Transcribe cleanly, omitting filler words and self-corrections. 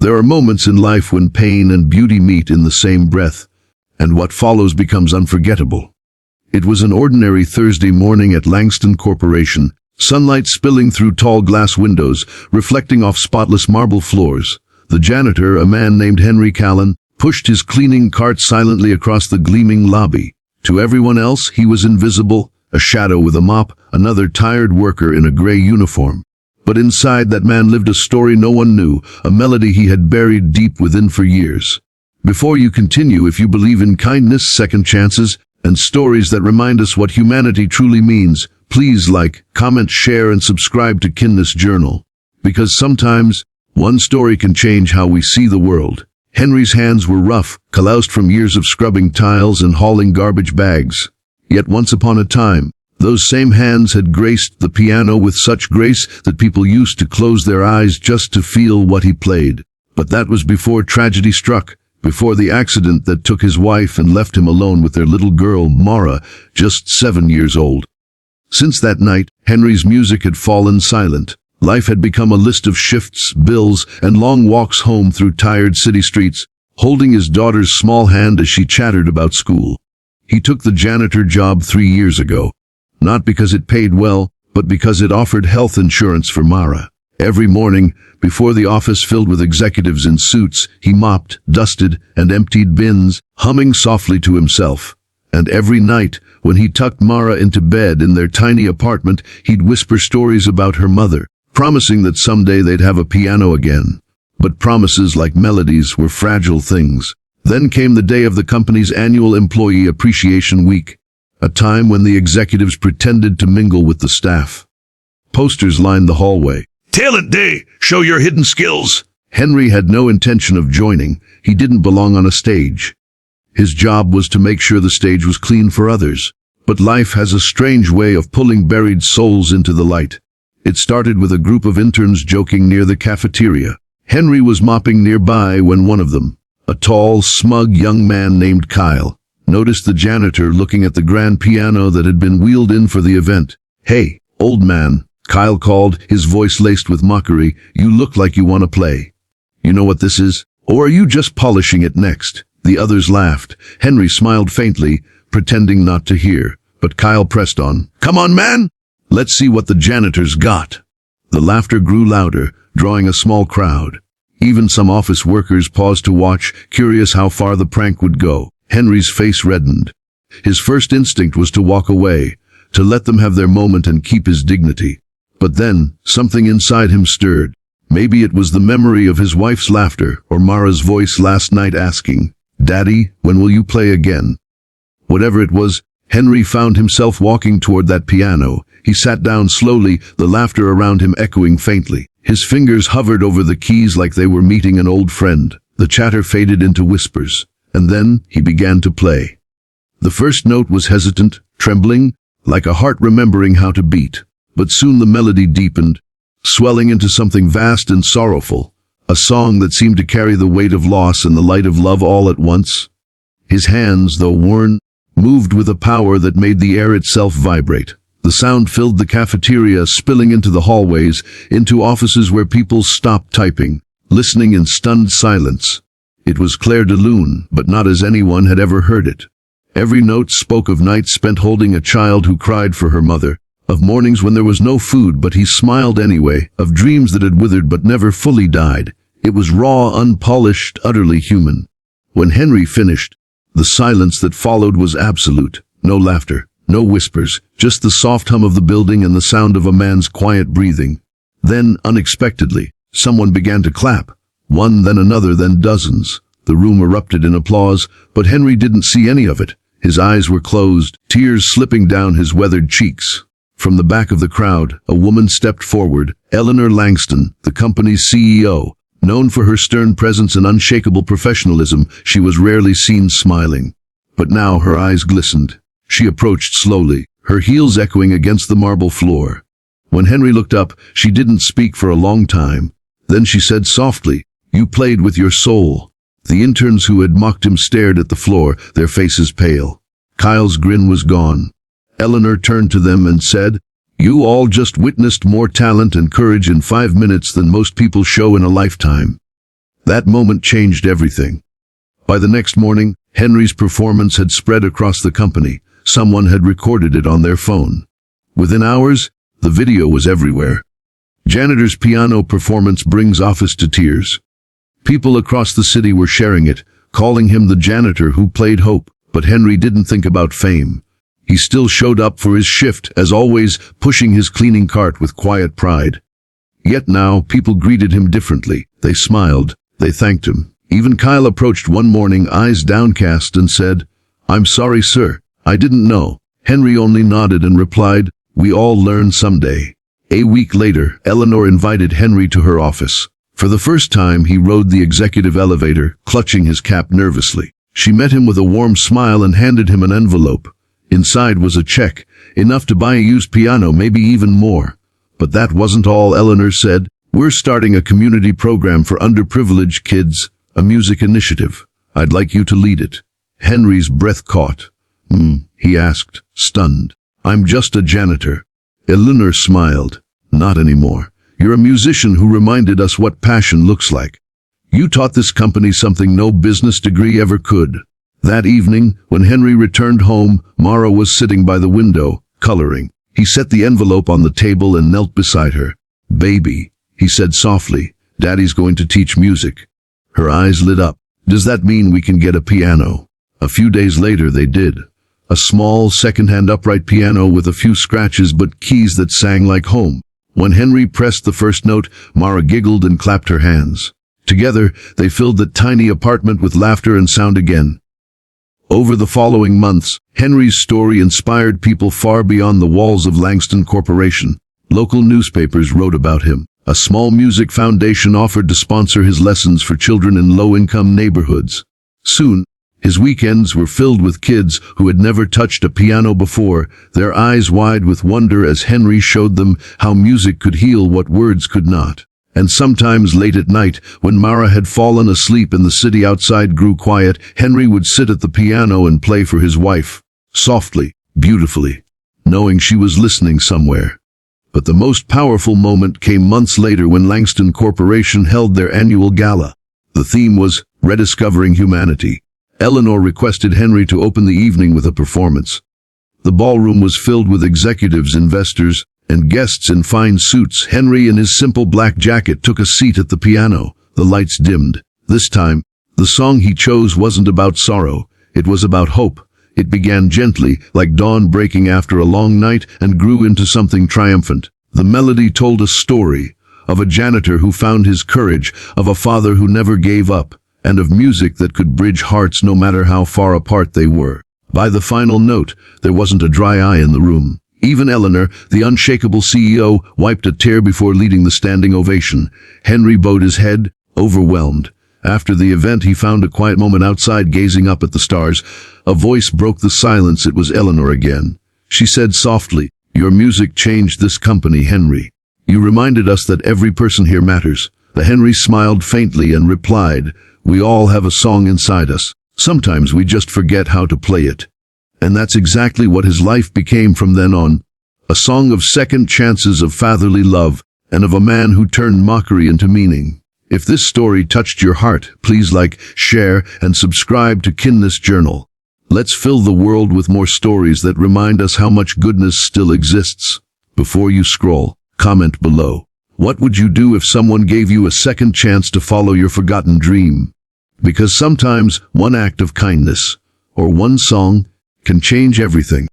There are moments in life when pain and beauty meet in the same breath, and what follows becomes unforgettable. It was an ordinary Thursday morning at Langston Corporation, sunlight spilling through tall glass windows, reflecting off spotless marble floors. The janitor, a man named Henry Callan, pushed his cleaning cart silently across the gleaming lobby. To everyone else, he was invisible, a shadow with a mop, another tired worker in a gray uniform. But inside that man lived a story no one knew, a melody he had buried deep within for years. Before you continue, if you believe in kindness, second chances, and stories that remind us what humanity truly means, please like, comment, share, and subscribe to Kindness Journal. Because sometimes, one story can change how we see the world. Henry's hands were rough, calloused from years of scrubbing tiles and hauling garbage bags. Yet once upon a time, those same hands had graced the piano with such grace that people used to close their eyes just to feel what he played. But that was before tragedy struck, before the accident that took his wife and left him alone with their little girl, Mara, just 7 years old. Since that night, Henry's music had fallen silent. Life had become a list of shifts, bills, and long walks home through tired city streets, holding his daughter's small hand as she chattered about school. He took the janitor job 3 years ago. Not because it paid well, but because it offered health insurance for Mara. Every morning, before the office filled with executives in suits, he mopped, dusted, and emptied bins, humming softly to himself. And every night, when he tucked Mara into bed in their tiny apartment, he'd whisper stories about her mother, promising that someday they'd have a piano again. But promises, like melodies, were fragile things. Then came the day of the company's annual Employee Appreciation Week, a time when the executives pretended to mingle with the staff. Posters lined the hallway. "Talent Day! Show your hidden skills!" Henry had no intention of joining. He didn't belong on a stage. His job was to make sure the stage was clean for others. But life has a strange way of pulling buried souls into the light. It started with a group of interns joking near the cafeteria. Henry was mopping nearby when one of them, a tall, smug young man named Kyle, noticed the janitor looking at the grand piano that had been wheeled in for the event. "Hey, old man," Kyle called, his voice laced with mockery, "you look like you want to play. You know what this is? Or are you just polishing it next?" The others laughed. Henry smiled faintly, pretending not to hear. But Kyle pressed on. "Come on, man! Let's see what the janitor's got." The laughter grew louder, drawing a small crowd. Even some office workers paused to watch, curious how far the prank would go. Henry's face reddened. His first instinct was to walk away, to let them have their moment and keep his dignity. But then, something inside him stirred. Maybe it was the memory of his wife's laughter, or Mara's voice last night asking, "Daddy, when will you play again?" Whatever it was, Henry found himself walking toward that piano. He sat down slowly, the laughter around him echoing faintly. His fingers hovered over the keys like they were meeting an old friend. The chatter faded into whispers. And then he began to play. The first note was hesitant, trembling, like a heart remembering how to beat. But soon the melody deepened, swelling into something vast and sorrowful, a song that seemed to carry the weight of loss and the light of love all at once. His hands, though worn, moved with a power that made the air itself vibrate. The sound filled the cafeteria, spilling into the hallways, into offices where people stopped typing, listening in stunned silence. It was Clair de Lune, but not as anyone had ever heard it. Every note spoke of nights spent holding a child who cried for her mother, of mornings when there was no food but he smiled anyway, of dreams that had withered but never fully died. It was raw, unpolished, utterly human. When Henry finished, the silence that followed was absolute. No laughter, no whispers, just the soft hum of the building and the sound of a man's quiet breathing. Then, unexpectedly, someone began to clap. One, then another, then dozens. The room erupted in applause, but Henry didn't see any of it. His eyes were closed, tears slipping down his weathered cheeks. From the back of the crowd, a woman stepped forward, Eleanor Langston, the company's CEO. Known for her stern presence and unshakable professionalism, she was rarely seen smiling. But now her eyes glistened. She approached slowly, her heels echoing against the marble floor. When Henry looked up, she didn't speak for a long time. Then she said softly, "You played with your soul." The interns who had mocked him stared at the floor, their faces pale. Kyle's grin was gone. Eleanor turned to them and said, "You all just witnessed more talent and courage in 5 minutes than most people show in a lifetime." That moment changed everything. By the next morning, Henry's performance had spread across the company. Someone had recorded it on their phone. Within hours, the video was everywhere. Janitor's piano performance brings office to tears. People across the city were sharing it, calling him the janitor who played hope. But Henry didn't think about fame. He still showed up for his shift, as always, pushing his cleaning cart with quiet pride. Yet now, people greeted him differently. They smiled. They thanked him. Even Kyle approached one morning, eyes downcast, and said, "I'm sorry, sir. I didn't know." Henry only nodded and replied, "We all learn someday." A week later, Eleanor invited Henry to her office. For the first time, he rode the executive elevator, clutching his cap nervously. She met him with a warm smile and handed him an envelope. Inside was a check, enough to buy a used piano, maybe even more. But that wasn't all. Eleanor said, "We're starting a community program for underprivileged kids, a music initiative. I'd like you to lead it." Henry's breath caught. He asked, stunned. "I'm just a janitor." Eleanor smiled. "Not anymore. You're a musician who reminded us what passion looks like. You taught this company something no business degree ever could." That evening, when Henry returned home, Mara was sitting by the window, coloring. He set the envelope on the table and knelt beside her. "Baby," he said softly, "Daddy's going to teach music." Her eyes lit up. "Does that mean we can get a piano?" A few days later they did. A small, second-hand upright piano with a few scratches but keys that sang like home. When Henry pressed the first note, Mara giggled and clapped her hands. Together, they filled the tiny apartment with laughter and sound again. Over the following months, Henry's story inspired people far beyond the walls of Langston Corporation. Local newspapers wrote about him. A small music foundation offered to sponsor his lessons for children in low-income neighborhoods. Soon, his weekends were filled with kids who had never touched a piano before, their eyes wide with wonder as Henry showed them how music could heal what words could not. And sometimes late at night, when Mara had fallen asleep and the city outside grew quiet, Henry would sit at the piano and play for his wife, softly, beautifully, knowing she was listening somewhere. But the most powerful moment came months later when Langston Corporation held their annual gala. The theme was Rediscovering Humanity. Eleanor requested Henry to open the evening with a performance. The ballroom was filled with executives, investors, and guests in fine suits. Henry, in his simple black jacket, took a seat at the piano. The lights dimmed. This time, the song he chose wasn't about sorrow. It was about hope. It began gently, like dawn breaking after a long night, and grew into something triumphant. The melody told a story of a janitor who found his courage, of a father who never gave up, and of music that could bridge hearts no matter how far apart they were. By the final note, there wasn't a dry eye in the room. Even Eleanor, the unshakable CEO, wiped a tear before leading the standing ovation. Henry bowed his head, overwhelmed. After the event, he found a quiet moment outside, gazing up at the stars. A voice broke the silence. It was Eleanor again. She said softly, "Your music changed this company, Henry. You reminded us that every person here matters." The Henry smiled faintly and replied, "We all have a song inside us. Sometimes we just forget how to play it." And that's exactly what his life became from then on. A song of second chances, of fatherly love, and of a man who turned mockery into meaning. If this story touched your heart, please like, share, and subscribe to Kindness Journal. Let's fill the world with more stories that remind us how much goodness still exists. Before you scroll, comment below. What would you do if someone gave you a second chance to follow your forgotten dream? Because sometimes one act of kindness, or one song, can change everything.